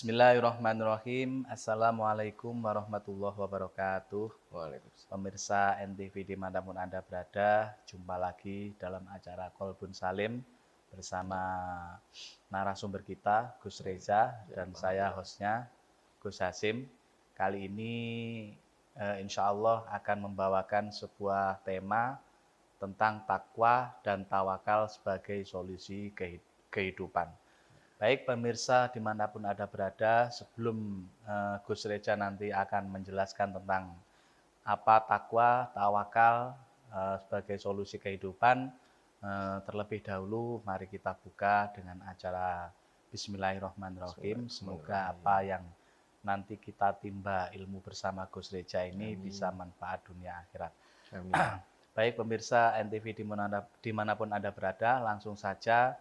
Bismillahirrahmanirrahim. Assalamualaikum warahmatullahi wabarakatuh. Waalaikumsalam. Pemirsa NTV dimanapun Anda berada, jumpa lagi dalam acara Kolbun Salim bersama narasumber kita, Gus Reza, dan saya hostnya, Gus Hasim. Kali ini insya Allah akan membawakan sebuah tema tentang takwa dan tawakal sebagai solusi kehidupan. Baik pemirsa dimanapun Anda berada, sebelum Gus Reza nanti akan menjelaskan tentang apa takwa, tawakal sebagai solusi kehidupan, terlebih dahulu mari kita buka dengan acara Bismillahirrahmanirrahim. Semoga apa yang nanti kita timba ilmu bersama Gus Reza ini bisa manfaat dunia akhirat. Amin. Baik pemirsa NTV dimanapun Anda berada, langsung saja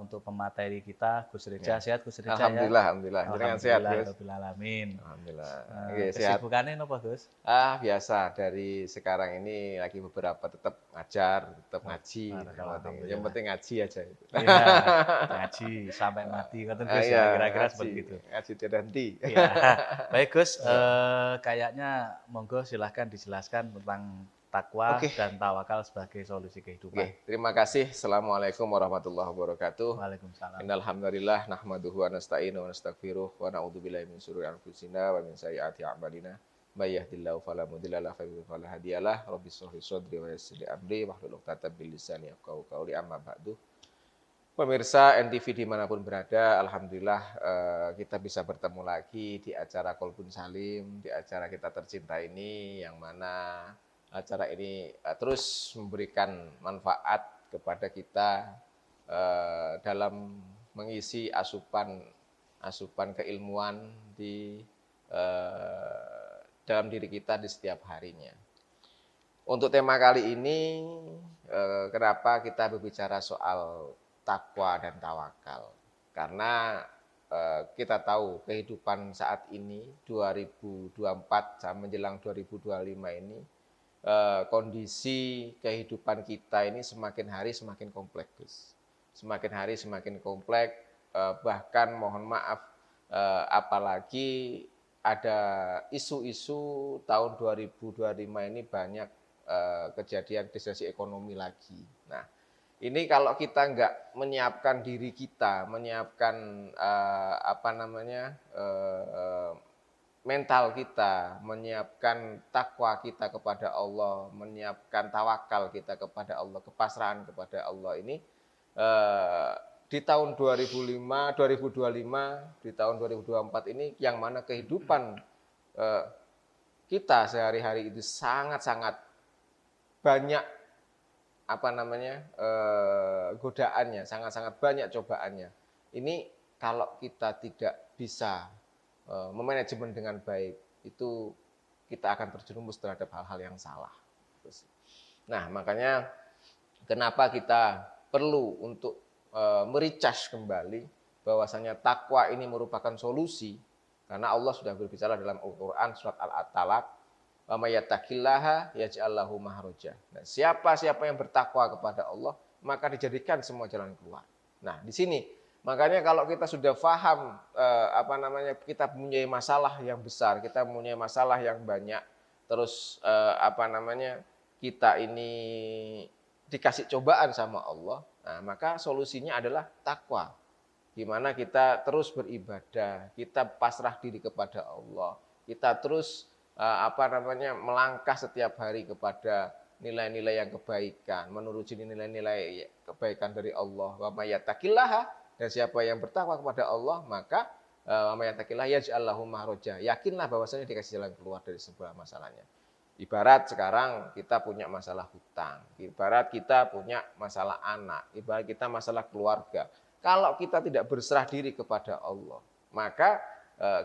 untuk pemateri kita, Gus Reza. Sehat Gus Reza? Alhamdulillah, ya? Alhamdulillah. Jangan sehat, Gus. Alhamdulillah. Sehat. Kesibukannya apa, Gus? Biasa. Dari sekarang ini lagi beberapa tetap ngajar, tetap ngaji. Yang penting ngaji aja itu. Iya, ngaji sampai mati, kan Gus? Kira-kira seperti itu. Ngaji tidak henti. Ya. Baik Gus, kayaknya monggo silahkan dijelaskan tentang takwa dan tawakal sebagai solusi kehidupan. Terima kasih. Assalamualaikum warahmatullahi wabarakatuh. Waalaikumsalam. Innal hamdalillah nahmaduhu wa nasta'inu wa nastaghfiruh wa na'udzu billahi min syururi anfusina wa min sayyiati a'malina. May yahdihillahu fala mudilla lahu wa may yudlil fala hadiyalah. Rabbi shrah li sadri wa yassir li amri wahlul 'uqdatam min lisani yafqahu qawli. Amma ba'du. Pemirsa NTV dimanapun berada, alhamdulillah kita bisa bertemu lagi di acara Kolbun Salim, di acara kita tercinta ini, yang mana acara ini terus memberikan manfaat kepada kita dalam mengisi asupan keilmuan di dalam diri kita di setiap harinya. Untuk tema kali ini, kenapa kita berbicara soal takwa dan tawakal? Karena kita tahu kehidupan saat ini 2024 sampai menjelang 2025 ini, kondisi kehidupan kita ini semakin hari semakin kompleks. Semakin hari semakin kompleks, bahkan mohon maaf, apalagi ada isu-isu tahun 2025 ini banyak kejadian disrupsi ekonomi lagi. Nah, ini kalau kita nggak menyiapkan diri kita, menyiapkan mental kita, menyiapkan takwa kita kepada Allah, menyiapkan tawakal kita kepada Allah, kepasrahan kepada Allah ini, di tahun 2025, di tahun 2024 ini, yang mana kehidupan kita sehari-hari itu sangat-sangat banyak godaannya, sangat-sangat banyak cobaannya. Ini kalau kita tidak bisa memanajemen dengan baik, itu kita akan terjerumus terhadap hal-hal yang salah. Nah, makanya kenapa kita perlu untuk mericas kembali bahwasanya takwa ini merupakan solusi, karena Allah sudah berbicara dalam Al-Qur'an surat Al-Talaq, wa may yattaqillaha yaj'al lahu makhraja. Nah, siapa yang bertakwa kepada Allah, maka dijadikan semua jalan keluar. Nah, di sini makanya kalau kita sudah paham kita mempunyai masalah yang besar, kita mempunyai masalah yang banyak, terus kita ini dikasih cobaan sama Allah, nah, maka solusinya adalah takwa. Di mana kita terus beribadah, kita pasrah diri kepada Allah, kita terus melangkah setiap hari kepada nilai-nilai yang kebaikan, menuruti nilai-nilai kebaikan dari Allah. Wa may yattaqillaha, dan siapa yang bertakwa kepada Allah, maka wa may yattaqillaha yaj'al lahu makhraja. Yakinlah bahwasanya dikasih jalan keluar dari sebuah masalahnya. Ibarat sekarang kita punya masalah hutang, ibarat kita punya masalah anak, ibarat kita masalah keluarga. Kalau kita tidak berserah diri kepada Allah, maka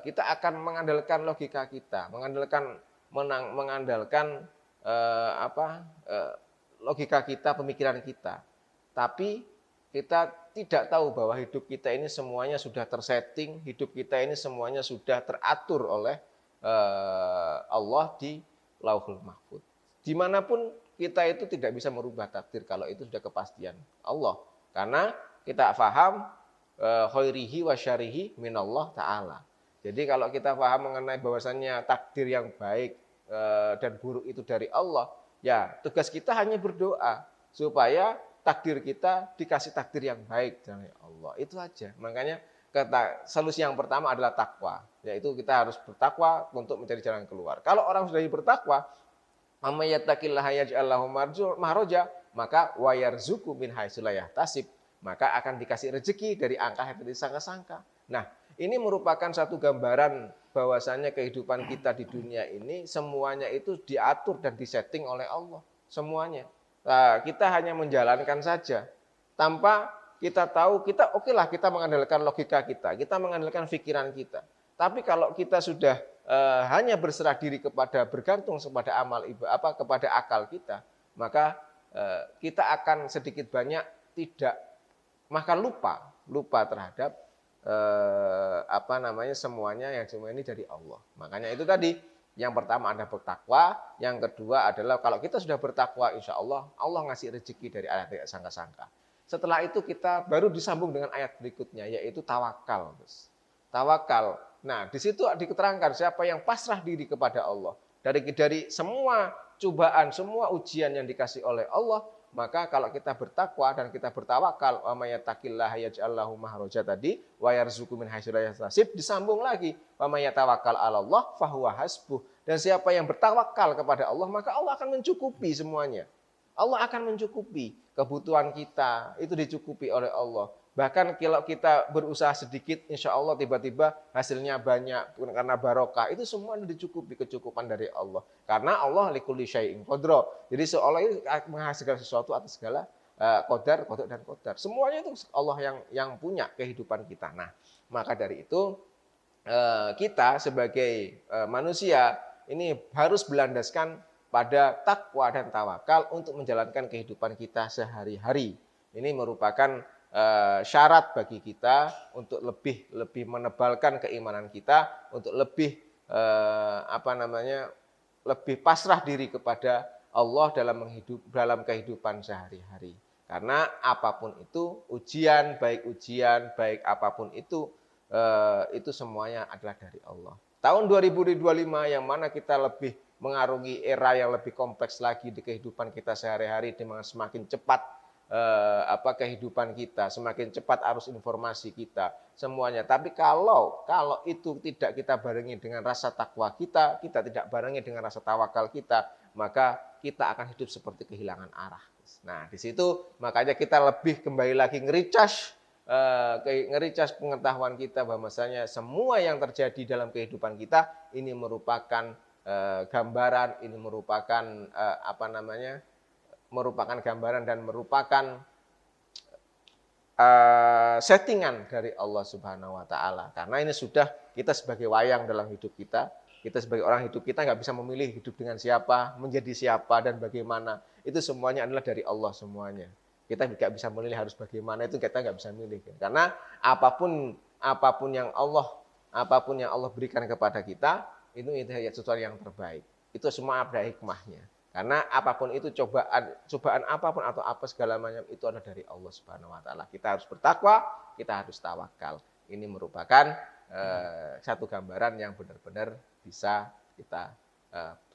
kita akan mengandalkan logika kita, mengandalkan logika kita, pemikiran kita. Tapi kita tidak tahu bahwa hidup kita ini semuanya sudah tersetting, hidup kita ini semuanya sudah teratur oleh Allah di Lauhul Mahfuz. Dimanapun kita itu tidak bisa merubah takdir kalau itu sudah kepastian Allah. Karena kita paham khairihi wa syarihi minallah ta'ala. Jadi kalau kita paham mengenai bahwasannya takdir yang baik dan buruk itu dari Allah, ya tugas kita hanya berdoa supaya takdir kita dikasih takdir yang baik dari Allah. Itu aja. Makanya solusi yang pertama adalah takwa, yaitu kita harus bertakwa untuk mencari jalan keluar. Kalau orang sudah bertakwa, "May yattaqillaha yaj'al lahu makhraja," maka wa yarzuqhu min haitsu la yahtasib, maka akan dikasih rezeki dari angka yang tidak disangka-sangka. Nah, ini merupakan satu gambaran bahwasannya kehidupan kita di dunia ini semuanya itu diatur dan disetting oleh Allah, semuanya. Nah, kita hanya menjalankan saja tanpa kita tahu, kita okelah kita mengandalkan logika kita mengandalkan pikiran kita. Tapi kalau kita sudah hanya berserah diri bergantung kepada kepada akal kita, maka kita akan sedikit banyak lupa terhadap semuanya yang semua ini dari Allah. Makanya itu tadi, yang pertama adalah bertakwa, yang kedua adalah kalau kita sudah bertakwa, insya Allah ngasih rezeki dari ayat tidak sangka-sangka. Setelah itu kita baru disambung dengan ayat berikutnya, yaitu tawakal. Tawakal. Nah, di situ diterangkan siapa yang pasrah diri kepada Allah. Dari semua cobaan, semua ujian yang dikasih oleh Allah, maka kalau kita bertakwa dan kita bertawakal, wa may yattaqillaha yaj'al lahu makhraja tadi, wa yarzuqhu min haitsu la yahtasib, disambung lagi, wa may yatawakkal 'alallah fahuwa hasbuh. Dan siapa yang bertawakal kepada Allah, maka Allah akan mencukupi semuanya. Allah akan mencukupi kebutuhan kita, itu dicukupi oleh Allah. Bahkan kalau kita berusaha sedikit, insya Allah tiba-tiba hasilnya banyak karena barokah. Itu semua dicukupi, kecukupan dari Allah. Karena Allah likulli syai'in qadra. Jadi seolah menghasilkan sesuatu atas segala qadar dan qadar. Semuanya itu Allah yang punya kehidupan kita. Nah, maka dari itu kita sebagai manusia ini harus berlandaskan pada takwa dan tawakal untuk menjalankan kehidupan kita sehari-hari. Ini merupakan syarat bagi kita untuk lebih menebalkan keimanan kita, untuk lebih lebih pasrah diri kepada Allah dalam kehidupan sehari-hari. Karena apapun itu ujian, baik apapun itu semuanya adalah dari Allah. Tahun 2025 yang mana kita lebih mengarungi era yang lebih kompleks lagi di kehidupan kita sehari-hari, dengan semakin cepat kehidupan kita, semakin cepat arus informasi kita, semuanya. Tapi kalau itu tidak kita barengi dengan rasa takwa kita tidak barengi dengan rasa tawakal kita, maka kita akan hidup seperti kehilangan arah. Nah, di situ makanya kita lebih kembali lagi nge-recharge pengetahuan kita bahwasanya semua yang terjadi dalam kehidupan kita ini merupakan gambaran, ini merupakan merupakan gambaran dan merupakan settingan dari Allah Subhanahu wa taala. Karena ini sudah kita sebagai wayang dalam hidup kita sebagai orang hidup kita nggak bisa memilih hidup dengan siapa, menjadi siapa dan bagaimana. Itu semuanya adalah dari Allah semuanya. Kita nggak bisa memilih harus bagaimana, itu kita nggak bisa milih. Karena apapun yang Allah berikan kepada kita, itu sesuatu yang terbaik. Itu semua ada hikmahnya. Karena apapun itu cobaan apapun atau apa segala macam itu adalah dari Allah Subhanahu wa taala. Kita harus bertakwa, kita harus tawakal. Ini merupakan satu gambaran yang benar-benar bisa kita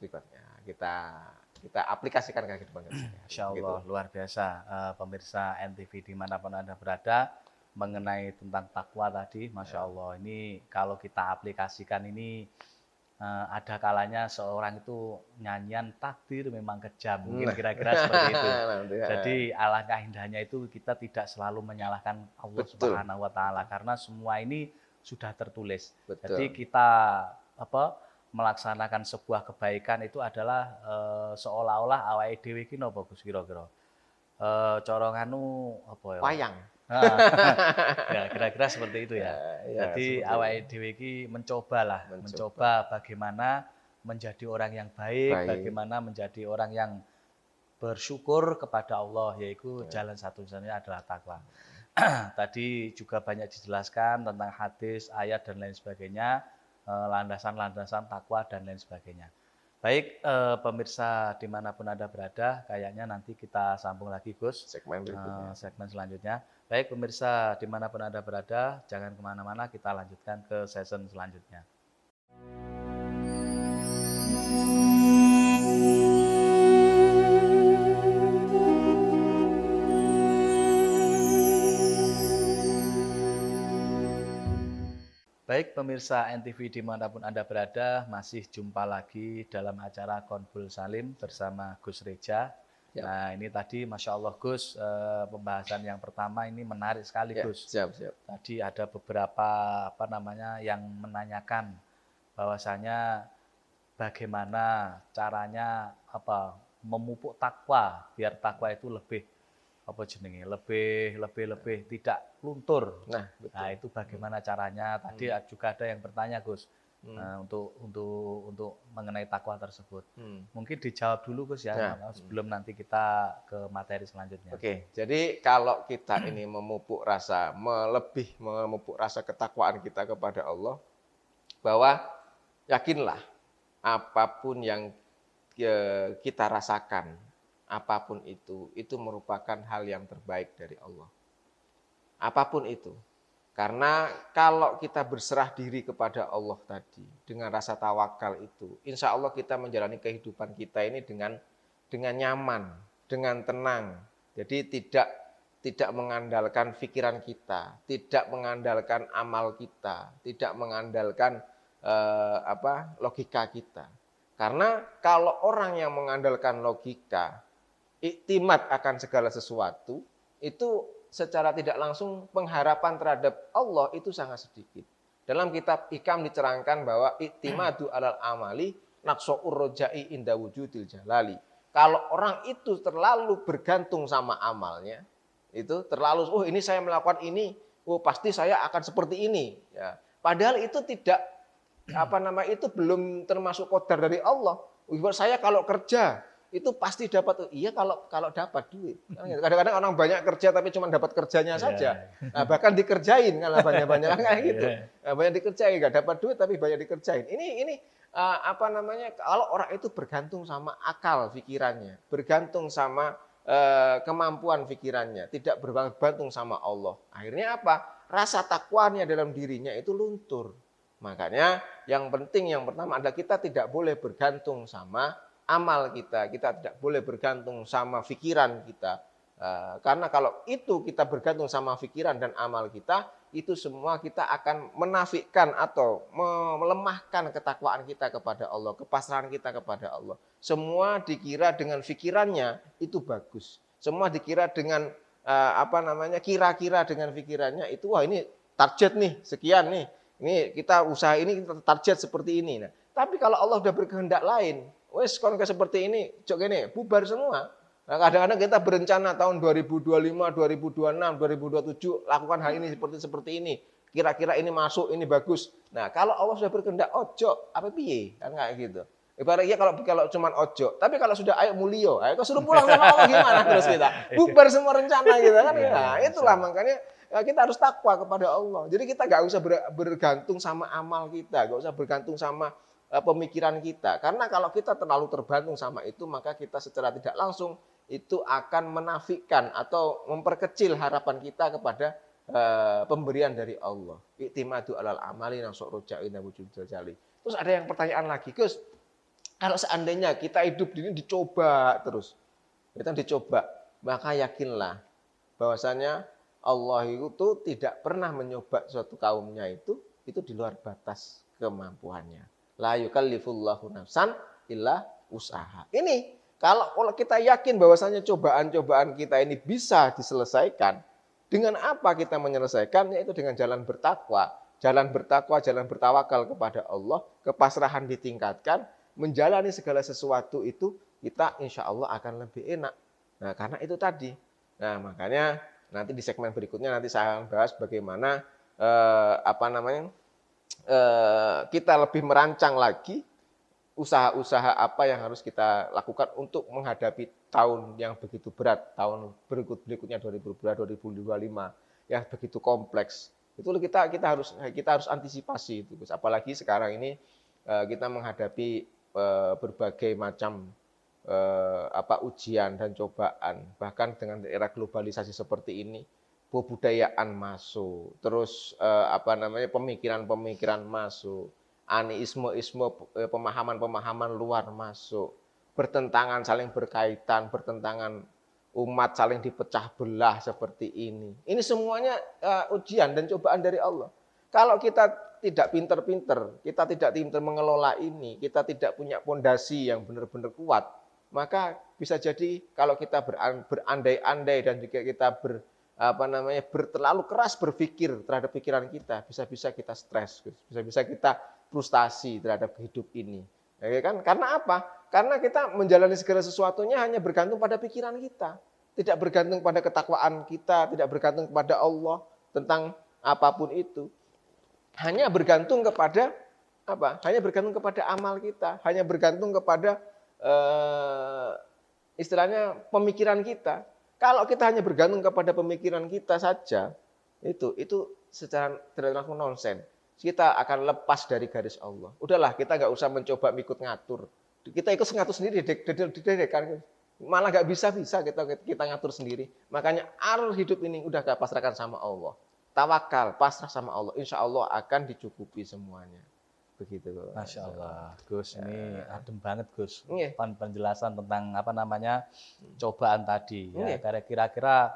berikutnya kita aplikasikan ke kehidupan kita. Insya Allah luar biasa pemirsa NTV dimanapun Anda berada mengenai tentang takwa tadi, Masya Allah. Ini kalau kita aplikasikan ini ada kalanya seorang itu nyanyian takdir memang kejam, mungkin kira-kira seperti itu. Jadi alangkah indahnya itu kita tidak selalu menyalahkan Allah Subhanahu wa taala karena semua ini sudah tertulis. Betul. Jadi kita melaksanakan sebuah kebaikan itu adalah seolah-olah awake dhewe iki napa Gus kira-kira. Cara nganu apa ya? Wayang. Ya, kira-kira seperti itu ya. Jadi awake dhewe iki mencoba bagaimana menjadi orang yang baik, bagaimana menjadi orang yang bersyukur kepada Allah, yaitu jalan satu-satunya adalah takwa. Tadi juga banyak dijelaskan tentang hadis, ayat dan lain sebagainya, landasan-landasan takwa dan lain sebagainya. Baik, pemirsa dimanapun Anda berada, kayaknya nanti kita sambung lagi Gus, Segmen berikutnya. segmen selanjutnya. Baik pemirsa dimanapun Anda berada, jangan kemana-mana, kita lanjutkan ke season selanjutnya. Baik pemirsa NTV dimanapun Anda berada, masih jumpa lagi dalam acara Konbul Salim bersama Gus Reja. Siap. Nah ini tadi Masya Allah Gus, pembahasan yang pertama ini menarik sekali Ya, Gus. siap. Tadi ada beberapa yang menanyakan bahwasanya bagaimana caranya memupuk takwa biar takwa itu lebih lebih tidak luntur. Nah, betul. Nah, itu bagaimana caranya? Tadi juga ada yang bertanya, Gus, untuk mengenai takwa tersebut. Mungkin dijawab dulu, Gus ya, sebelum nanti kita ke materi selanjutnya. Oke, jadi kalau kita ini memupuk rasa ketakwaan kita kepada Allah, bahwa yakinlah apapun yang kita rasakan, apapun itu merupakan hal yang terbaik dari Allah. Apapun itu. Karena kalau kita berserah diri kepada Allah tadi, dengan rasa tawakal itu, insya Allah kita menjalani kehidupan kita ini dengan nyaman, dengan tenang. Jadi tidak mengandalkan pikiran kita, tidak mengandalkan amal kita, tidak mengandalkan logika kita. Karena kalau orang yang mengandalkan logika, iktimat akan segala sesuatu, itu secara tidak langsung pengharapan terhadap Allah itu sangat sedikit. Dalam kitab Hikam diterangkan bahwa iktimadu alal amali naqsa'ur rojai inda wujudil jalali. Kalau orang itu terlalu bergantung sama amalnya, itu terlalu, ini saya melakukan ini, pasti saya akan seperti ini. Ya. Padahal itu tidak, itu belum termasuk qadar dari Allah. Saya kalau kerja, itu pasti dapat. Iya kalau dapat duit. Kadang-kadang orang banyak kerja tapi cuma dapat kerjanya saja. Nah, bahkan dikerjain kalau banyak-banyak kayak gitu. Nah, banyak dikerjain, nggak dapat duit tapi banyak dikerjain. Ini kalau orang itu bergantung sama akal pikirannya, bergantung sama kemampuan pikirannya, tidak bergantung sama Allah. Akhirnya apa? Rasa takwanya dalam dirinya itu luntur. Makanya yang penting yang pertama adalah kita tidak boleh bergantung sama amal kita tidak boleh bergantung sama pikiran kita. Karena kalau itu kita bergantung sama pikiran dan amal kita, itu semua kita akan menafikan atau melemahkan ketakwaan kita kepada Allah, kepasrahan kita kepada Allah. Semua dikira dengan pikirannya itu bagus. Semua dikira dengan kira-kira dengan pikirannya itu, wah ini target nih, sekian nih. Ini kita usaha ini kita target seperti ini. Nah, tapi kalau Allah sudah berkehendak lain, wes kon seperti ini, cok ini bubar semua. Nah, kadang-kadang kita berencana tahun 2025, 2026, 2027 lakukan hal ini seperti ini. Kira-kira ini masuk, ini bagus. Nah, kalau Allah sudah berkehendak ojo, apa piye? Kan kayak gitu. Ibaratnya kalau cuma ojo, tapi kalau sudah ayo mulio, ayo suruh pulang sama Allah gimana terus kita? Bubar semua rencana gitu kan. Nah, itulah makanya kita harus takwa kepada Allah. Jadi kita nggak usah bergantung sama amal kita, nggak usah bergantung sama pemikiran kita. Karena kalau kita terlalu tergantung sama itu, maka kita secara tidak langsung itu akan menafikan atau memperkecil harapan kita kepada pemberian dari Allah. Iktimadu alal amali naqsa'ur rojai inda wujudil jalali. Terus ada yang pertanyaan lagi, Gus, kalau seandainya kita hidup di ini dicoba terus, kita dicoba, maka yakinlah bahwasanya Allah itu tidak pernah mencoba suatu kaumnya itu di luar batas kemampuannya. La yukallifullahu nafsan illa usaha. Ini kalau kita yakin bahwasanya cobaan-cobaan kita ini bisa diselesaikan, dengan apa kita menyelesaikan? Yaitu dengan jalan bertakwa. Jalan bertawakal kepada Allah, kepasrahan ditingkatkan, menjalani segala sesuatu itu kita insya Allah akan lebih enak. Nah, karena itu tadi. Nah, makanya nanti di segmen berikutnya nanti saya akan bahas bagaimana kita lebih merancang lagi usaha-usaha apa yang harus kita lakukan untuk menghadapi tahun yang begitu berat, tahun berikutnya 2025 yang begitu kompleks. Itu kita harus antisipasi itu, Gus. Apalagi sekarang ini kita menghadapi berbagai macam ujian dan cobaan, bahkan dengan era globalisasi seperti ini, kebudayaan masuk, terus pemikiran-pemikiran masuk, aneisme-isme, pemahaman-pemahaman luar masuk, bertentangan, saling berkaitan, bertentangan, umat saling dipecah belah seperti ini. Ini semuanya ujian dan cobaan dari Allah. Kalau kita tidak pinter-pinter, kita tidak pinter mengelola ini, kita tidak punya fondasi yang benar-benar kuat, maka bisa jadi kalau kita berandai-andai dan juga kita terlalu keras berpikir terhadap pikiran kita, bisa-bisa kita stres, bisa-bisa kita frustasi terhadap hidup ini. Ya kan? Karena apa? Karena kita menjalani segala sesuatunya hanya bergantung pada pikiran kita, tidak bergantung pada ketakwaan kita, tidak bergantung kepada Allah tentang apapun itu. Hanya bergantung kepada apa? Hanya bergantung kepada amal kita, hanya bergantung kepada istilahnya pemikiran kita. Kalau kita hanya bergantung kepada pemikiran kita saja, itu secara tidak langsung nonsen. Kita akan lepas dari garis Allah. Udahlah, kita nggak usah mencoba ikut ngatur. Kita ikut ngatur sendiri, malah nggak bisa kita ngatur sendiri. Makanya arus hidup ini udah kita pasrahkan sama Allah. Tawakal, pasrah sama Allah. Insya Allah akan dicukupi semuanya. Begitu. Masya Allah, Gus, ini adem banget, Gus. Iya. Penjelasan tentang cobaan tadi. Ya, Iya. kira-kira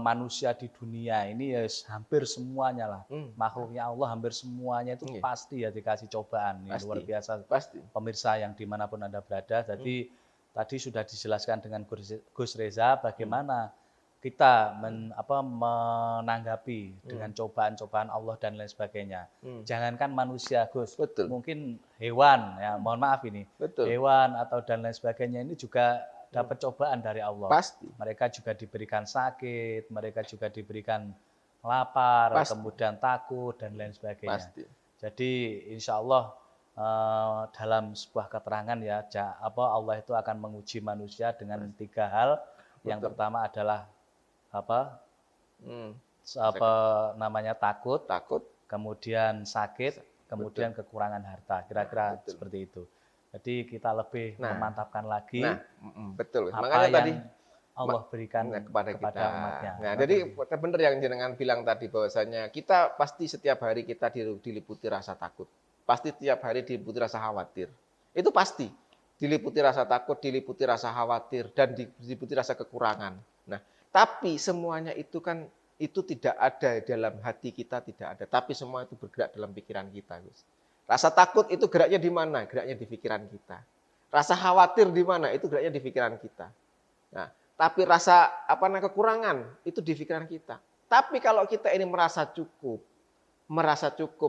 manusia di dunia ini ya hampir semuanya lah, makhluknya Allah hampir semuanya itu Iya. pasti ya dikasih cobaan. Ini Pasti. luar biasa, Pasti. pemirsa yang dimanapun Anda berada. Jadi tadi sudah dijelaskan dengan Gus Reza bagaimana kita menanggapi dengan cobaan-cobaan Allah dan lain sebagainya. Jangankan manusia, Gus, Betul. mungkin hewan, ya mohon maaf ini, Betul. hewan atau dan lain sebagainya ini juga dapat cobaan dari Allah. Pasti. Mereka juga diberikan sakit, mereka juga diberikan lapar, Pasti. kemudian takut dan lain sebagainya. Pasti. Jadi insya Allah dalam sebuah keterangan ya, Allah itu akan menguji manusia dengan 3 hal. Yang pertama adalah takut, kemudian sakit, kemudian kekurangan harta. Kira-kira seperti itu. Jadi kita lebih memantapkan lagi betul. apa Makanya yang tadi Allah berikan kepada kita. umatnya. Nah, jadi benar yang jenengan bilang tadi bahwasanya kita pasti setiap hari kita diliputi rasa takut. Pasti setiap hari diliputi rasa khawatir. Itu pasti. Diliputi rasa takut, diliputi rasa khawatir, dan diliputi rasa kekurangan. Nah, tapi semuanya itu kan itu tidak ada dalam hati kita, tidak ada. Tapi semua itu bergerak dalam pikiran kita, Gus. Rasa takut itu geraknya di mana? Geraknya di pikiran kita. Rasa khawatir di mana? Itu geraknya di pikiran kita. Nah, tapi rasa kekurangan itu di pikiran kita. Tapi kalau kita ini merasa cukup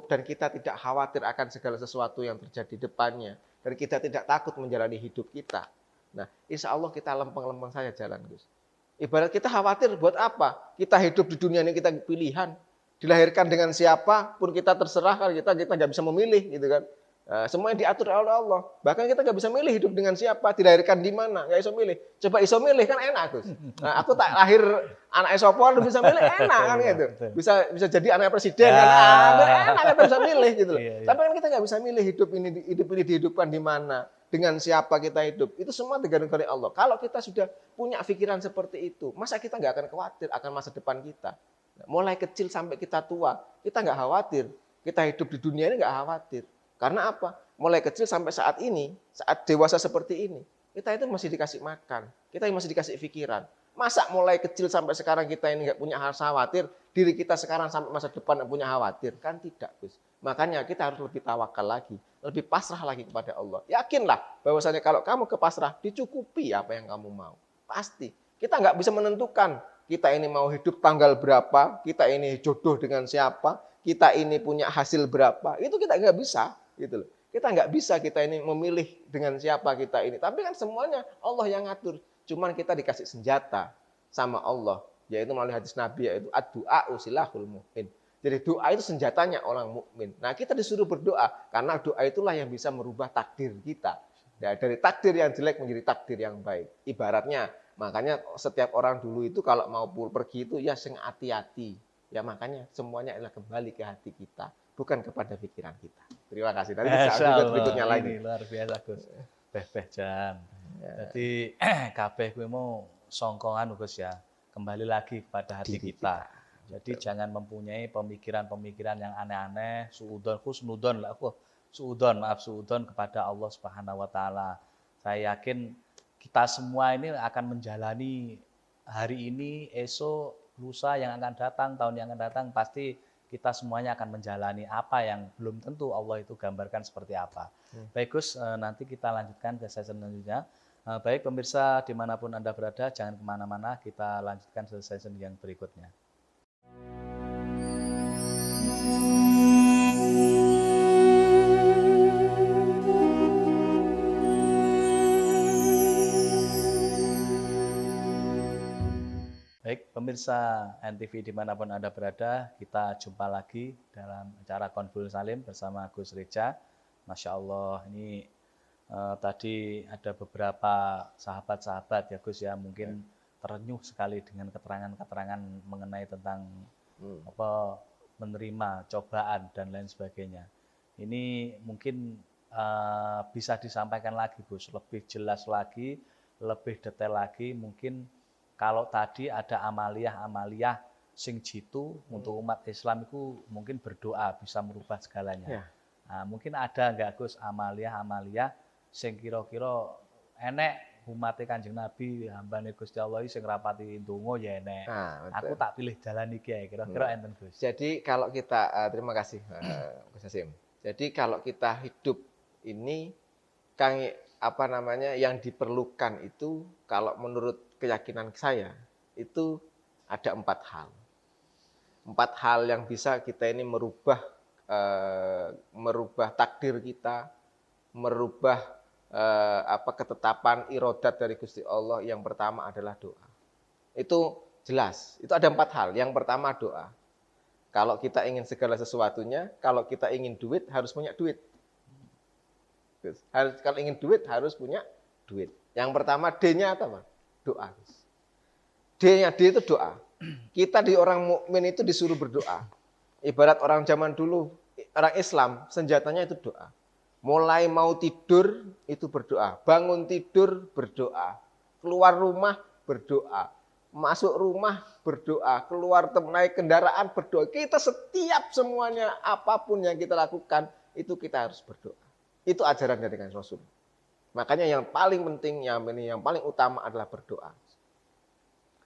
dan kita tidak khawatir akan segala sesuatu yang terjadi di depannya, dan kita tidak takut menjalani hidup kita. Nah, insya Allah kita lempeng-lempeng saja jalan, Gus. Ibarat kita khawatir buat apa? Kita hidup di dunia ini kita pilihan. Dilahirkan dengan siapa pun kita terserah, kan kita nggak bisa memilih gitu kan. Nah, semuanya diatur oleh Allah. Bahkan kita nggak bisa milih hidup dengan siapa, dilahirkan di mana, nggak bisa milih. Coba iso milih kan enak, Gus. Nah, aku tak lahir anak esopor bisa milih enak kan gitu. Bisa jadi anak presiden kan enak kita bisa milih gitu loh. Tapi kan kita nggak bisa milih hidup ini dihidupkan di mana, dengan siapa kita hidup. Itu semua tergantung dari Allah. Kalau kita sudah punya pikiran seperti itu, masa kita nggak akan khawatir akan masa depan kita. Mulai kecil sampai kita tua, kita nggak khawatir. Kita hidup di dunia ini nggak khawatir. Karena apa? Mulai kecil sampai saat ini, saat dewasa seperti ini, kita itu masih dikasih makan, kita masih dikasih pikiran. Masa mulai kecil sampai sekarang kita ini nggak punya hal khawatir, diri kita sekarang sampai masa depan nggak punya khawatir? Kan tidak, Gus. Makanya kita harus lebih tawakal lagi, lebih pasrah lagi kepada Allah. Yakinlah bahwasanya kalau kamu kepasrah, dicukupi apa yang kamu mau. Pasti. Kita nggak bisa menentukan kita ini mau hidup tanggal berapa, kita ini jodoh dengan siapa, kita ini punya hasil berapa. Itu kita nggak bisa, gitu loh. Kita nggak bisa kita ini memilih dengan siapa kita ini. Tapi kan semuanya Allah yang ngatur. Cuman kita dikasih senjata sama Allah, yaitu melalui hadis Nabi, yaitu ad-du'a silahul mu'min. Jadi doa itu senjatanya orang mukmin. Nah, kita disuruh berdoa karena doa itulah yang bisa merubah takdir kita. Ya, dari takdir yang jelek menjadi takdir yang baik. Ibaratnya, makanya setiap orang dulu itu kalau mau pergi itu ya sing hati-hati. Ya makanya semuanya adalah kembali ke hati kita. bukan kepada pikiran kita. Terima kasih. Nanti Masya saat Allah, berikutnya lagi. ini luar biasa Gus. Beh jam. Ya, Jadi kabeh kuwi mau songkongan Gus ya. Kembali lagi kepada hati diri kita. Jadi Betul. jangan mempunyai pemikiran-pemikiran yang aneh-aneh, suudon lah aku. Suudon kepada Allah Subhanahu wa taala. Saya yakin kita semua ini akan menjalani hari ini, esok, lusa yang akan datang, tahun yang akan datang, pasti kita semuanya akan menjalani apa yang belum tentu Allah itu gambarkan seperti apa. Baik Gus, nanti kita lanjutkan ke sesi selanjutnya. Baik pemirsa dimanapun Anda berada, jangan kemana-mana, kita lanjutkan ke sesi yang berikutnya. Baik, pemirsa NTV dimanapun Anda berada, kita jumpa lagi dalam acara Konful Salim bersama Gus Reja. Masya Allah, ini tadi ada beberapa sahabat-sahabat ya Gus ya, mungkin terenyuh sekali dengan keterangan-keterangan mengenai tentang apa menerima cobaan dan lain sebagainya. Ini mungkin bisa disampaikan lagi Gus, lebih jelas lagi, lebih detail lagi, mungkin kalau tadi ada amaliyah sing jitu untuk umat Islam itu mungkin berdoa bisa merubah segalanya. Ya. Nah, mungkin ada enggak Gus amaliyah sing kira-kira enek umat Kanjeng Nabi hambane Gusti Allah sing rapati ndonga ya enek. Nah, Aku tak pilih jalan iki ya kira-kira enten Gus. Jadi kalau kita terima kasih Gus Hasim. Jadi kalau kita hidup ini yang diperlukan itu kalau menurut keyakinan saya itu ada 4 hal. 4 hal yang bisa kita ini merubah takdir kita, merubah ketetapan irodat dari Gusti Allah. Yang pertama adalah doa. Itu jelas. Itu ada 4 hal. Yang pertama doa. Kalau kita ingin segala sesuatunya, kalau kita ingin duit harus punya duit. Kalau ingin duit harus punya duit. Yang pertama D-nya apa? Doa. D-nya D itu doa. Kita di orang mukmin itu disuruh berdoa. Ibarat orang zaman dulu, orang Islam, senjatanya itu doa. Mulai mau tidur itu berdoa, bangun tidur berdoa, keluar rumah berdoa, masuk rumah berdoa, keluar naik kendaraan berdoa. Kita setiap semuanya apapun yang kita lakukan itu kita harus berdoa. Itu ajaran dari Kanjeng Rasul. Makanya yang paling penting, yang paling utama adalah berdoa.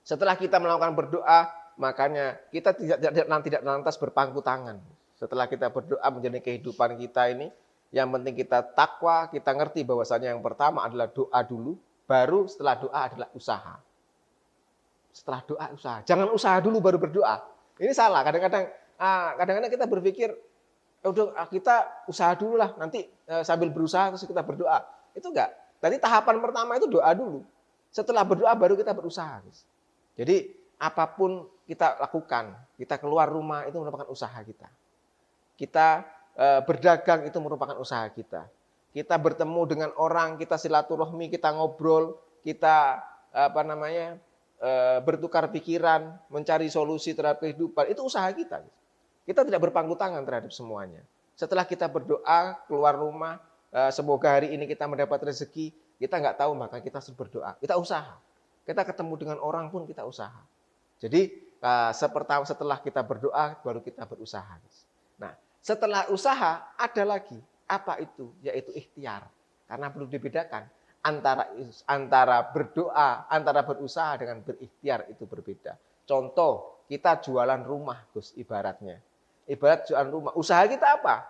Setelah kita melakukan berdoa, makanya kita tidak lantas berpangku tangan. Setelah kita berdoa menjadi kehidupan kita ini, yang penting kita takwa, kita ngerti bahwasanya yang pertama adalah doa dulu, baru setelah doa adalah usaha. Setelah doa usaha. Jangan usaha dulu baru berdoa. Ini salah. Kadang-kadang kita berpikir, udah kita usaha dulu lah, nanti sambil berusaha terus kita berdoa. Itu enggak. Tadi tahapan pertama itu doa dulu. Setelah berdoa baru kita berusaha. Jadi apapun kita lakukan, kita keluar rumah itu merupakan usaha kita. Kita berdagang itu merupakan usaha kita. Kita bertemu dengan orang, kita silaturahmi, kita ngobrol, kita bertukar pikiran, mencari solusi terhadap kehidupan, itu usaha kita. Kita tidak berpangku tangan terhadap semuanya. Setelah kita berdoa, keluar rumah, semoga hari ini kita mendapat rezeki, kita nggak tahu maka kita harus berdoa. Kita usaha. Kita ketemu dengan orang pun kita usaha. Jadi setelah kita berdoa, baru kita berusaha. Nah, setelah usaha ada lagi. Apa itu? Yaitu ikhtiar. Karena perlu dibedakan. Antara berdoa, antara berusaha dengan berikhtiar itu berbeda. Contoh, kita jualan rumah, Gus, ibaratnya. Ibarat jualan rumah. Usaha kita apa?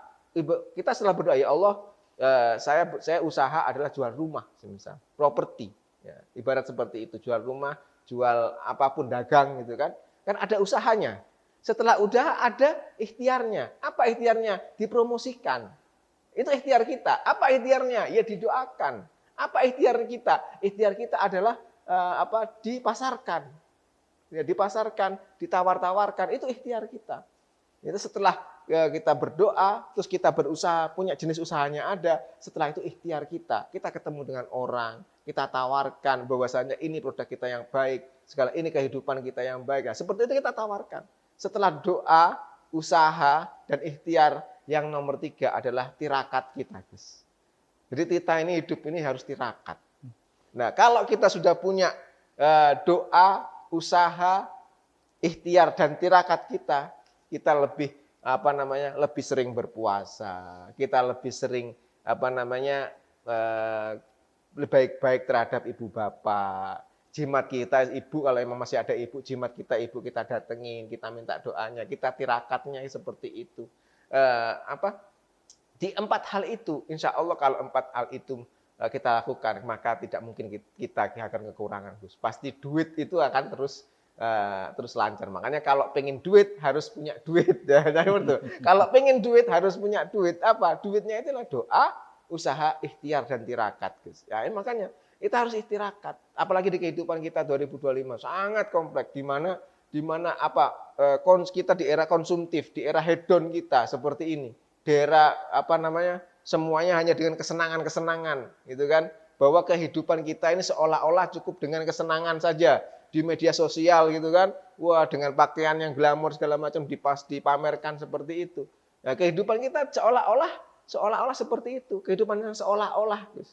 Kita setelah berdoa, ya Allah, saya usaha adalah jual rumah, misal properti. Ya, ibarat seperti itu, jual rumah, jual apapun, dagang gitu kan. Kan ada usahanya. Setelah udah ada ikhtiarnya. Apa ikhtiarnya? Dipromosikan. Itu ikhtiar kita. Apa ikhtiarnya? Ya didoakan. Apa ikhtiar kita? Ikhtiar kita adalah dipasarkan. Ya, dipasarkan, ditawar-tawarkan, itu ikhtiar kita. Itu setelah kita berdoa, terus kita berusaha, punya jenis usahanya ada, setelah itu ikhtiar kita. Kita ketemu dengan orang, kita tawarkan bahwasanya ini produk kita yang baik, segala ini kehidupan kita yang baik. Nah, seperti itu kita tawarkan. Setelah doa, usaha, dan ikhtiar, yang nomor 3 adalah tirakat kita, Gus. Jadi kita ini hidup ini harus tirakat. Nah, kalau kita sudah punya doa, usaha, ikhtiar dan tirakat kita lebih lebih sering berpuasa, kita lebih sering lebih baik terhadap ibu bapak. Jimat kita ibu, kalau memang masih ada ibu, jimat kita ibu kita datengin, kita minta doanya, kita tirakatnya seperti itu. Di 4 hal itu, insya Allah kalau 4 hal itu kita lakukan, maka tidak mungkin kita akan kekurangan, Gus. Pasti duit itu akan terus lancar. Makanya kalau pengen duit harus punya duit. Kalau pengen duit harus punya duit. Apa? Duitnya itulah doa, usaha, ikhtiar dan tirakat, Gus. Ya, makanya kita harus istirahat. Apalagi di kehidupan kita 2025 sangat kompleks, di mana kita di era konsumtif, di era hedon kita seperti ini. Di era semuanya hanya dengan kesenangan-kesenangan, gitu kan? Bahwa kehidupan kita ini seolah-olah cukup dengan kesenangan saja di media sosial, gitu kan? Wah, dengan pakaian yang glamor segala macam dipamerkan seperti itu. Nah, kehidupan kita seolah-olah seperti itu, kehidupan yang seolah-olah, Gus.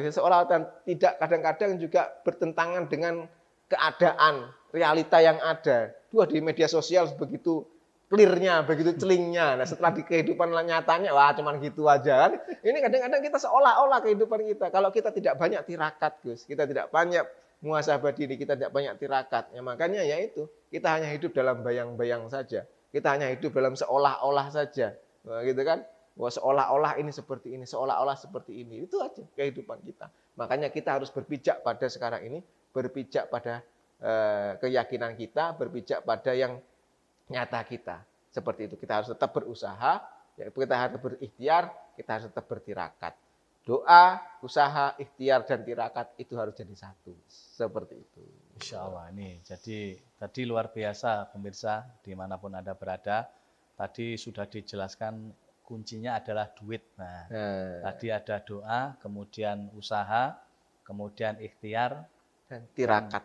Seolah dan tidak kadang-kadang juga bertentangan dengan keadaan realita yang ada. Di media sosial begitu clear-nya, begitu celingnya. Nah, setelah di kehidupan nyatanya, wah cuman gitu aja kan. Ini kadang-kadang kita seolah-olah kehidupan kita. Kalau kita tidak banyak tirakat, Gus, kita tidak banyak muhasabah diri, kita tidak banyak tirakat. Ya, makanya yaitu kita hanya hidup dalam bayang-bayang saja. Kita hanya hidup dalam seolah-olah saja. Nah, gitu kan? Wah, seolah-olah ini seperti ini, seolah-olah seperti ini. Itu aja kehidupan kita. Makanya kita harus berpijak pada sekarang ini, berpijak pada keyakinan kita, berpijak pada yang nyata kita. Seperti itu. Kita harus tetap berusaha, kita harus berikhtiar, kita harus tetap bertirakat. Doa, usaha, ikhtiar, dan tirakat itu harus jadi satu. Seperti itu. Insya Allah ini. Jadi tadi luar biasa pemirsa dimanapun Anda berada. Tadi sudah dijelaskan kuncinya adalah duit. Nah, tadi ada doa, kemudian usaha, kemudian ikhtiar dan tirakat.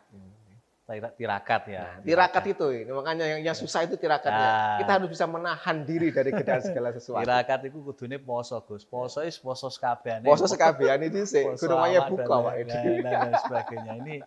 Tirakat ya. Nah, tirakat itu, makanya yang susah itu tirakatnya. Kita harus bisa menahan diri dari segala sesuatu. Tirakat itu kudune poso, Gus. Poso sekabehane. Poso sekabehane dhisik, kudu waya buka wae. Dan sebagainya.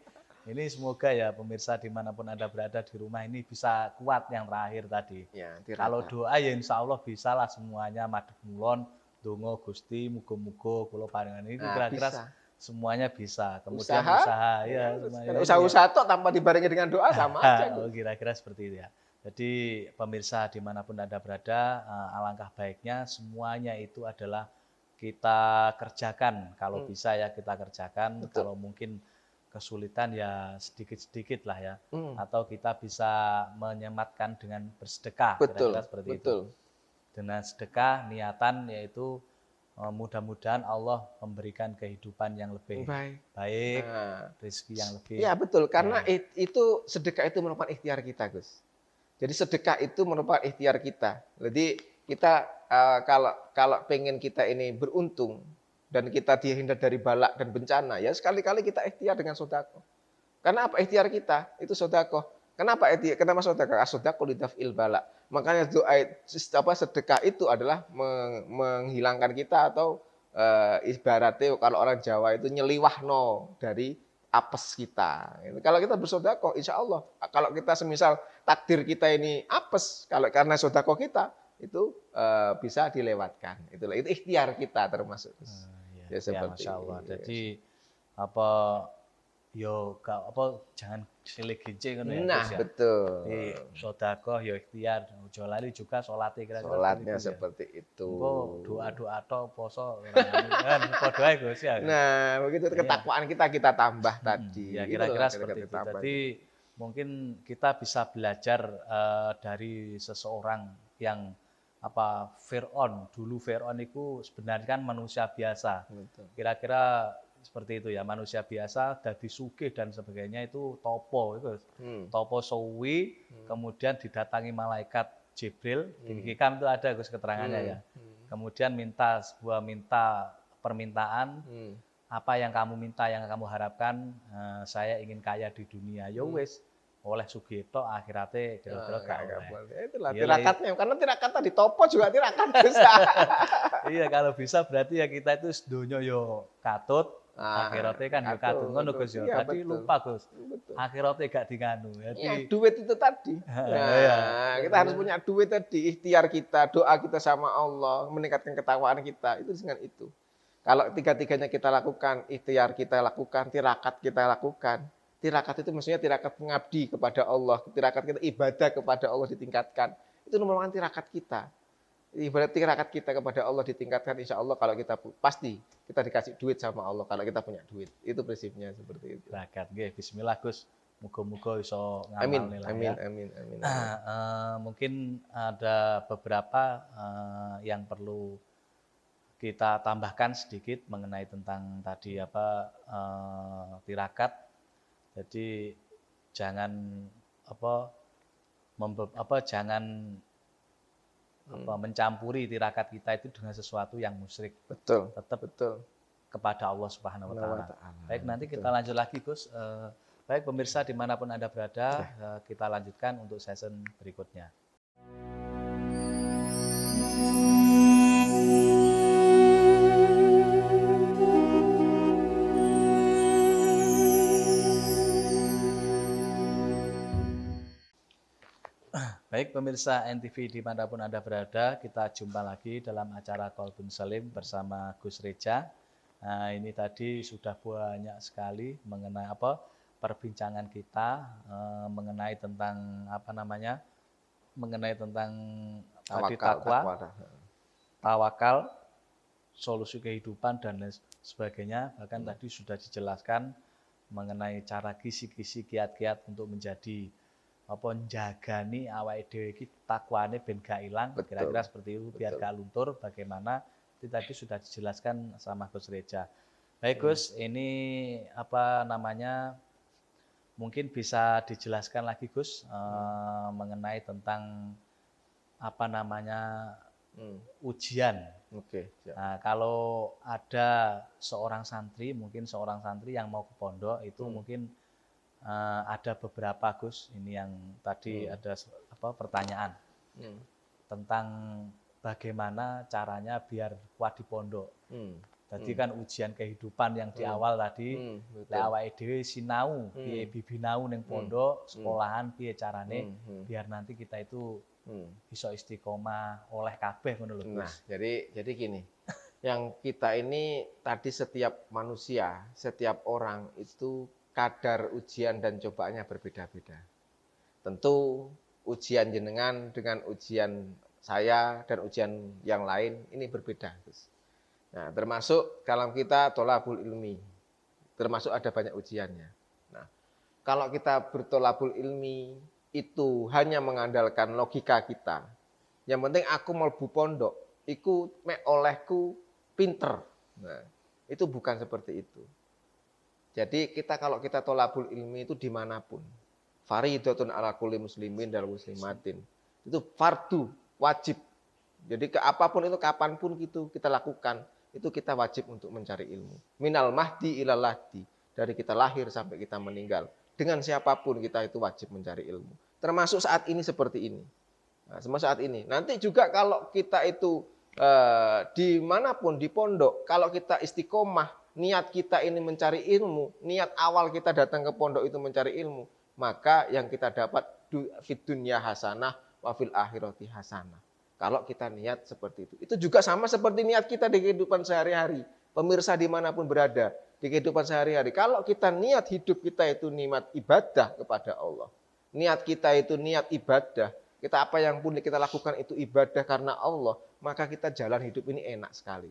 Ini semoga ya pemirsa dimanapun Anda berada di rumah ini bisa kuat yang terakhir tadi. Ya, kalau doa ya insya Allah bisa lah semuanya madhep mulon, donga Gusti, muga-muga kula paringan ini kira-kira semuanya bisa. Kemudian usaha ya. Usaha-usaha tok tanpa dibarengi dengan doa sama aja. Kira-kira seperti itu ya. Jadi pemirsa dimanapun Anda berada, alangkah baiknya semuanya itu adalah kita kerjakan. Kalau bisa ya kita kerjakan. Betul. Kalau mungkin kesulitan ya sedikit-sedikit lah ya. Atau kita bisa menyematkan dengan bersedekah. Betul, kira-kira seperti betul. Itu. Dengan sedekah, niatan yaitu mudah-mudahan Allah memberikan kehidupan yang lebih baik, rezeki yang lebih. Ya betul, karena itu sedekah itu merupakan ikhtiar kita, Gus. Jadi sedekah itu merupakan ikhtiar kita. Jadi kita kalau pengen kita ini beruntung dan kita dihindar dari balak dan bencana, ya sekali-kali kita ikhtiar dengan sedekah. Karena apa ikhtiar kita? Itu sedekah. Kenapa ikhtiar? Kenapa sedekah? Sedekah lidaf'il balak. Makanya doa sedekah itu adalah menghilangkan kita atau ibaratnya kalau orang Jawa itu nyeliwahno dari apes kita. Kalau kita bersedekah, insya Allah. Kalau kita semisal takdir kita ini apes, kalau karena sedekah kita itu bisa dilewatkan. Itu ikhtiar kita termasuk. Ya seperti Masya Allah. Jadi jangan silih gince ngono ya. Nah, betul. Sedekah ya ikhtiar, aja lali juga salat kira-kira. Salatnya seperti itu. Doa-doa tok poso kan padha ae Gus ya. Nah, begitu ketakwaan kita tambah tadi. Ya kira-kira seperti itu. Jadi mungkin kita bisa belajar dari seseorang yang Fir'aun. Dulu Fir'aun itu sebenarnya kan manusia biasa. Kira-kira seperti itu ya, manusia biasa dadi sugih dan sebagainya itu topo itu. Topo suwi, kemudian didatangi malaikat Jibril, di Hikam itu ada Gus keterangannya ya. Kemudian minta permintaan, apa yang kamu minta, yang kamu harapkan, saya ingin kaya di dunia. Ya wis, oleh sugito akhirate kira-kira gak Nggak oleh. boleh. Itulah Iya, tirakatnya, karena tirakat tadi topo juga tirakat bisa. iya kalau bisa berarti ya kita itu sedoyo yo katut, akhirate kan yo katut ngono Gus yo. Iya Tadi betul. lupa Gus. Betul. Akhirate gak dinganu. Iya, Jadi duit itu tadi. iya. Nah, kita harus punya duit tadi, ikhtiar kita, doa kita sama Allah, meningkatkan ketakwaan kita, itu dengan itu. Kalau tiga-tiganya kita lakukan, ikhtiar kita lakukan, tirakat kita lakukan. Tirakat itu maksudnya tirakat mengabdi kepada Allah, tirakat kita ibadah kepada Allah ditingkatkan. Itu merupakan tirakat kita. Ibarat tirakat kita kepada Allah ditingkatkan, insya Allah kalau kita pasti kita dikasih duit sama Allah kalau kita punya duit. Itu prinsipnya seperti itu. Tirakat nggih bismillah Gus. Muga-muga iso Amin, ngamalne lah amin, ya. amin, amin. Mungkin ada beberapa yang perlu kita tambahkan sedikit mengenai tentang tadi tirakat. Jadi jangan jangan mencampuri tirakat kita itu dengan sesuatu yang musyrik. Betul, Tetap betul. kepada Allah Subhanahu wa taala. Baik, nanti Betul. kita lanjut lagi Gus. Baik pemirsa dimanapun Anda berada, kita lanjutkan untuk season berikutnya. Baik pemirsa NTV dimanapun Anda berada, kita jumpa lagi dalam acara Qalbun Salim bersama Gus Reja. Nah, ini tadi sudah banyak sekali mengenai perbincangan kita mengenai tentang tadi takwa, tawakal, solusi kehidupan dan lain sebagainya. Bahkan tadi sudah dijelaskan mengenai cara kisi-kisi kiat-kiat untuk menjadi njagani awake dhewe iki takwane ben gak ilang, kira-kira seperti itu, biar gak luntur. Bagaimana itu tadi sudah dijelaskan sama Gus Reja. Baik Gus, ini mungkin bisa dijelaskan lagi Gus mengenai tentang ujian. Oke. Nah, kalau ada seorang santri yang mau ke pondok itu mungkin ada beberapa Gus, ini yang tadi ada pertanyaan tentang bagaimana caranya biar kuat di pondok. Tadi kan ujian kehidupan yang di awal tadi, lek awake dhewe sinau piye bibinau ning pondok, sekolahan piye carane biar nanti kita itu bisa istiqomah oleh kabeh ngono lho Gus. Nah, jadi gini. Yang kita ini tadi setiap manusia, setiap orang itu kadar ujian dan cobaannya berbeda-beda. Tentu ujian jenengan dengan ujian saya dan ujian yang lain ini berbeda. Nah, termasuk dalam kita tholabul ilmi, termasuk ada banyak ujiannya. Nah, kalau kita bertholabul ilmi itu hanya mengandalkan logika kita. Yang penting aku mlebu pondok, iku mek olehku pinter. Nah, itu bukan seperti itu. Jadi kalau kita tholabul ilmi itu dimanapun, faridatun ala kulli muslimin dan muslimatin, itu fardu, wajib. Jadi apapun itu, kapanpun gitu kita lakukan, itu kita wajib untuk mencari ilmu. Minal mahdi ilal lahdi, dari kita lahir sampai kita meninggal. Dengan siapapun kita itu wajib mencari ilmu. Termasuk saat ini seperti ini. Nah, semua saat ini. Nanti juga kalau kita itu dimanapun, di pondok, kalau kita istiqomah, niat kita ini mencari ilmu, niat awal kita datang ke pondok itu mencari ilmu, maka yang kita dapat fid dunya hasanah wa fil akhirati hasanah. Kalau kita niat seperti itu. Itu juga sama seperti niat kita di kehidupan sehari-hari. Pemirsa dimanapun berada, di kehidupan sehari-hari. Kalau kita niat hidup kita itu niat ibadah kepada Allah. Niat kita itu niat ibadah. Kita apa yang pun kita lakukan itu ibadah karena Allah. Maka kita jalan hidup ini enak sekali.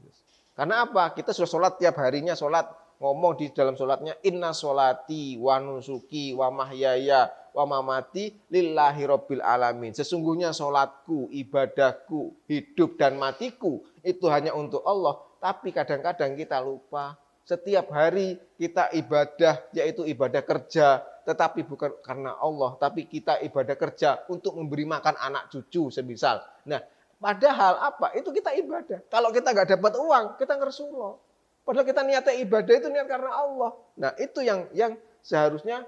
Karena apa? Kita sudah sholat tiap harinya, sholat. Ngomong di dalam sholatnya, inna sholati wa nusuki wa mahyaya wa mamati lillahi rabbil alamin. Sesungguhnya sholatku, ibadahku, hidup dan matiku itu hanya untuk Allah. Tapi kadang-kadang kita lupa. Setiap hari kita ibadah, yaitu ibadah kerja. Tetapi bukan karena Allah, tapi kita ibadah kerja untuk memberi makan anak cucu semisal. Nah, padahal apa? Itu kita ibadah. Kalau kita nggak dapat uang, kita ngersulo. Padahal kita niatnya ibadah itu niat karena Allah. Nah, itu yang seharusnya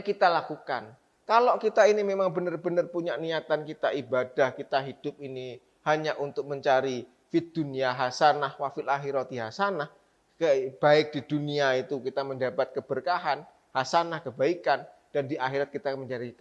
kita lakukan. Kalau kita ini memang benar-benar punya niatan kita ibadah, kita hidup ini hanya untuk mencari fid dunya hasanah wa fil akhirati hasanah, baik di dunia itu kita mendapat keberkahan, hasanah kebaikan, dan di akhirat kita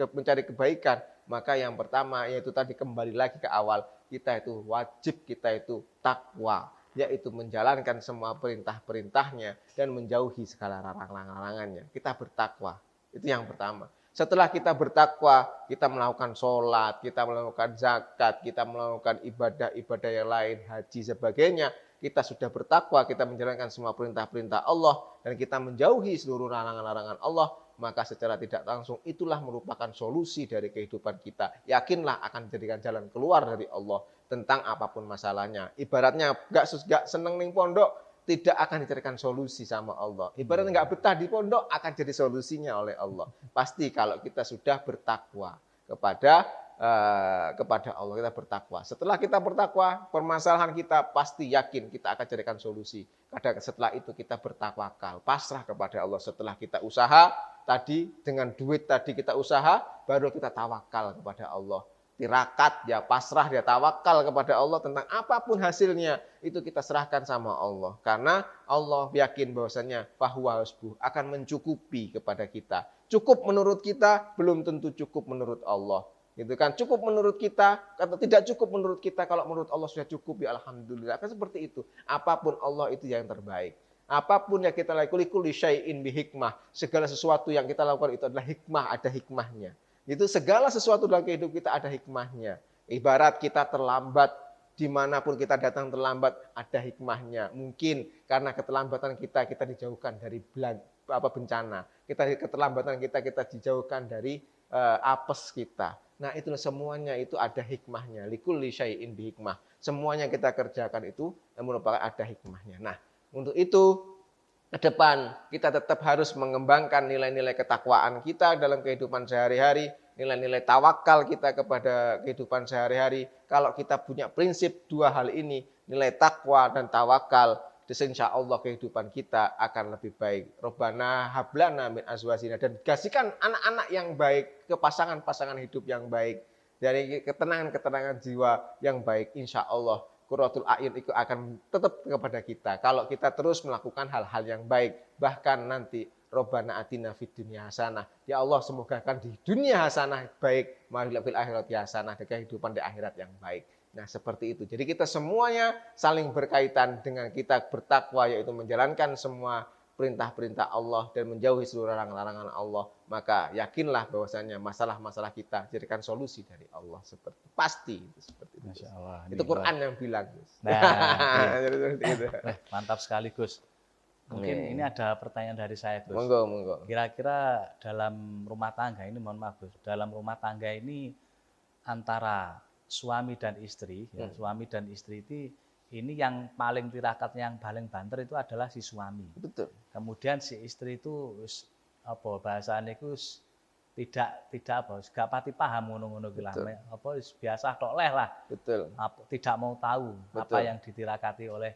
mencari kebaikan, maka yang pertama yaitu tadi kembali lagi ke awal, kita itu wajib kita itu takwa, yaitu menjalankan semua perintah-perintahnya dan menjauhi segala larangan-larangannya. Kita bertakwa. Itu yang pertama. Setelah kita bertakwa, kita melakukan sholat, kita melakukan zakat, kita melakukan ibadah-ibadah yang lain, haji, sebagainya. Kita sudah bertakwa, kita menjalankan semua perintah-perintah Allah, dan kita menjauhi seluruh larangan-larangan Allah, maka secara tidak langsung itulah merupakan solusi dari kehidupan kita. Yakinlah akan dijadikan jalan keluar dari Allah tentang apapun masalahnya. Ibaratnya gak seneng ning pondok, tidak akan dicarikan solusi sama Allah. Ibaratnya nggak betah di pondok, akan jadi solusinya oleh Allah. Pasti kalau kita sudah bertakwa kepada Allah, kita bertakwa. Setelah kita bertakwa, permasalahan kita pasti yakin kita akan carikan solusi. Kadang setelah itu kita bertawakal, pasrah kepada Allah. Setelah kita usaha tadi, dengan duit tadi kita usaha, baru kita tawakal kepada Allah. Tirakat, dia pasrah, dia tawakal kepada Allah tentang apapun hasilnya, itu kita serahkan sama Allah. Karena Allah yakin bahwasanya fahuwa hasbuh, akan mencukupi kepada kita. Cukup menurut kita, belum tentu cukup menurut Allah. Gitu kan? Cukup menurut kita, atau tidak cukup menurut kita, kalau menurut Allah sudah cukup, ya alhamdulillah. Kan seperti itu. Apapun Allah itu yang terbaik. Apapun yang kita lakukan, kulli syai'in bihikmah. Segala sesuatu yang kita lakukan itu adalah hikmah, ada hikmahnya. Itu segala sesuatu dalam kehidupan kita ada hikmahnya. Ibarat kita terlambat, dimanapun kita datang terlambat, ada hikmahnya. Mungkin karena keterlambatan kita dijauhkan dari bencana. Keterlambatan kita dijauhkan dari apes kita. Nah itu semuanya itu ada hikmahnya. Likulli syai'in bihikmah. Semuanya kita kerjakan itu merupakan ada hikmahnya. Nah untuk itu, ke depan kita tetap harus mengembangkan nilai-nilai ketakwaan kita dalam kehidupan sehari-hari, nilai-nilai tawakal kita kepada kehidupan sehari-hari. Kalau kita punya prinsip dua hal ini, nilai takwa dan tawakal, insya Allah kehidupan kita akan lebih baik. Robbana hablana min azwajina, dan kasihkan anak-anak yang baik, ke pasangan-pasangan hidup yang baik, dari ketenangan-ketenangan jiwa yang baik, insya Allah qurratul a'yun itu akan tetap kepada kita. Kalau kita terus melakukan hal-hal yang baik, bahkan nanti Robbana atina fid dunya hasanah. Ya Allah, semoga kan di dunia hasanah baik, marilah fil akhirati hasanah, di kehidupan di akhirat yang baik. Nah, seperti itu. Jadi kita semuanya saling berkaitan dengan kita bertakwa, yaitu menjalankan semua perintah-perintah Allah dan menjauhi seluruh larangan-larangan Allah, maka yakinlah bahwasanya masalah-masalah kita jadikan solusi dari Allah, seperti seperti itu. Masya Allah. Itu Quran yang bilang. Nah, mantap sekali Gus. Mungkin ini ada pertanyaan dari saya Gus. Monggo. Kira-kira dalam rumah tangga ini, mohon maaf Gus, dalam rumah tangga ini antara suami dan istri, ya, suami dan istri ini yang paling tirakatnya, yang paling banter itu adalah si suami. Betul. Kemudian si istri itu bahasane iku tidak gak pati paham ngono-ngono ki lah. Biasa tok leh lah. Betul. Tidak mau tahu apa yang ditirakati oleh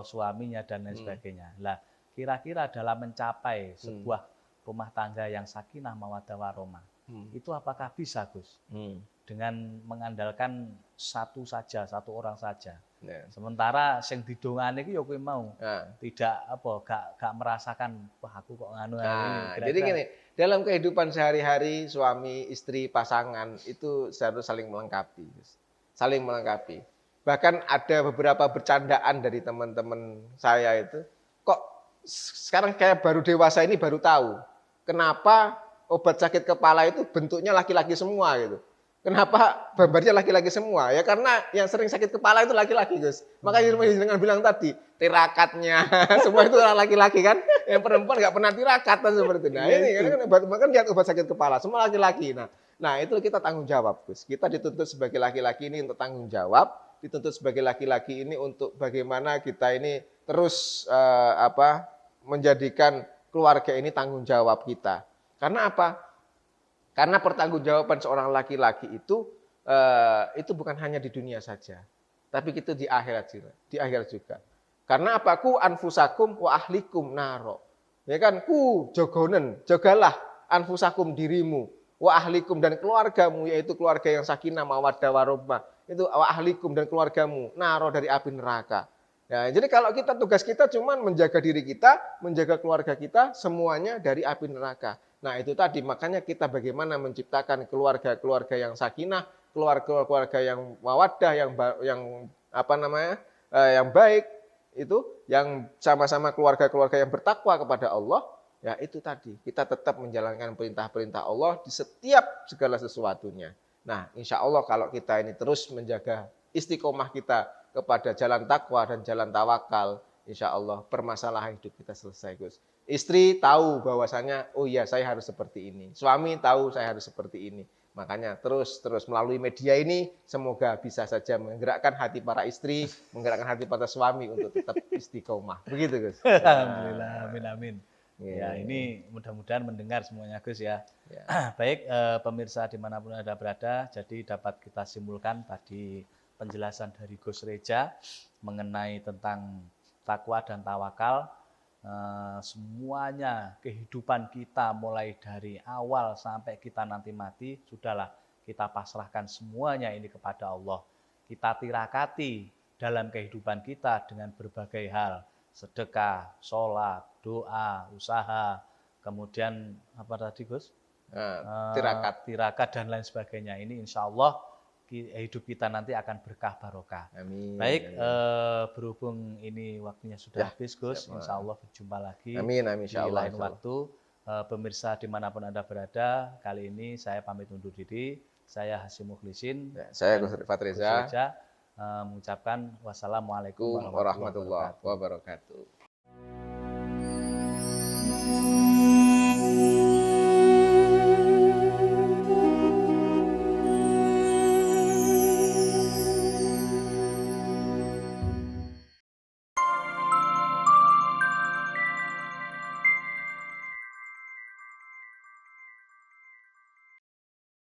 suaminya dan lain sebagainya. Lah, kira-kira dalam mencapai sebuah rumah tangga yang sakinah mawaddah warahmah, itu apakah bisa, Gus? Dengan mengandalkan satu orang saja. Yeah. Sementara sing didongane iki ya kowe mau. Tidak gak merasakan wah aku kok nganu ini. Jadi gini, dalam kehidupan sehari-hari suami, istri, pasangan itu harus saling melengkapi. Saling melengkapi. Bahkan ada beberapa bercandaan dari teman-teman saya itu, kok sekarang kayak baru dewasa ini baru tahu kenapa obat sakit kepala itu bentuknya laki-laki semua gitu. Kenapa gambarnya laki-laki semua? Ya karena yang sering sakit kepala itu laki-laki, Gus. Makanya dengan bilang tadi, tirakatnya semua itu orang laki-laki kan. Yang perempuan nggak pernah tirakatan seperti itu. Nah ini kan lihat obat sakit kepala semua laki-laki. Nah itu kita tanggung jawab, Gus. Kita dituntut sebagai laki-laki ini untuk tanggung jawab, dituntut sebagai laki-laki ini untuk bagaimana kita ini terus menjadikan keluarga ini tanggung jawab kita. Karena apa? Karena pertanggungjawaban seorang laki-laki itu bukan hanya di dunia saja, tapi itu di akhirat juga. Karena apa? Ku anfusakum wa ahlikum naro. Ya kan, jogonen, jagalah anfusakum dirimu, wa ahlikum dan keluargamu, yaitu keluarga yang sakinah, mawaddah, warahmah. Itu wa ahlikum dan keluargamu, naro dari api neraka. Ya, jadi kalau tugas kita cuma menjaga diri kita, menjaga keluarga kita, semuanya dari api neraka. Nah itu tadi, makanya kita bagaimana menciptakan keluarga-keluarga yang sakinah, keluarga-keluarga yang mawaddah, yang apa namanya, yang baik, itu yang sama-sama keluarga-keluarga yang bertakwa kepada Allah. Ya itu tadi, kita tetap menjalankan perintah-perintah Allah di setiap segala sesuatunya. Nah insya Allah kalau kita ini terus menjaga istiqomah kita kepada jalan takwa dan jalan tawakal, insya Allah permasalahan hidup kita selesai, Gus. Istri tahu bahwasanya, oh iya saya harus seperti ini. Suami tahu saya harus seperti ini. Makanya terus melalui media ini semoga bisa saja menggerakkan hati para istri, menggerakkan hati para suami untuk tetap istiqomah. Begitu, Gus. Alhamdulillah, amin amin. Ya, Yeah. ini mudah-mudahan mendengar semuanya, Gus ya. Ya. Baik, pemirsa dimanapun Anda berada, jadi dapat kita simpulkan tadi penjelasan dari Gus Reja mengenai tentang takwa dan tawakal. Semuanya kehidupan kita mulai dari awal sampai kita nanti mati, sudahlah kita pasrahkan semuanya ini kepada Allah. Kita tirakati dalam kehidupan kita dengan berbagai hal, sedekah, sholat, doa, usaha, kemudian apa tadi Gus? Tirakat dan lain sebagainya. Ini insya Allah hidup kita nanti akan berkah barokah. Amin. Baik, berhubung ini waktunya sudah habis, Gus. Insya Allah berjumpa lagi Amin, di lain waktu. Pemirsa dimanapun Anda berada, kali ini saya pamit undur diri. Saya Hasyim Mukhlisin. Ya, saya Gus Rifat Reza. Mengucapkan wassalamualaikum warahmatullahi wabarakatuh.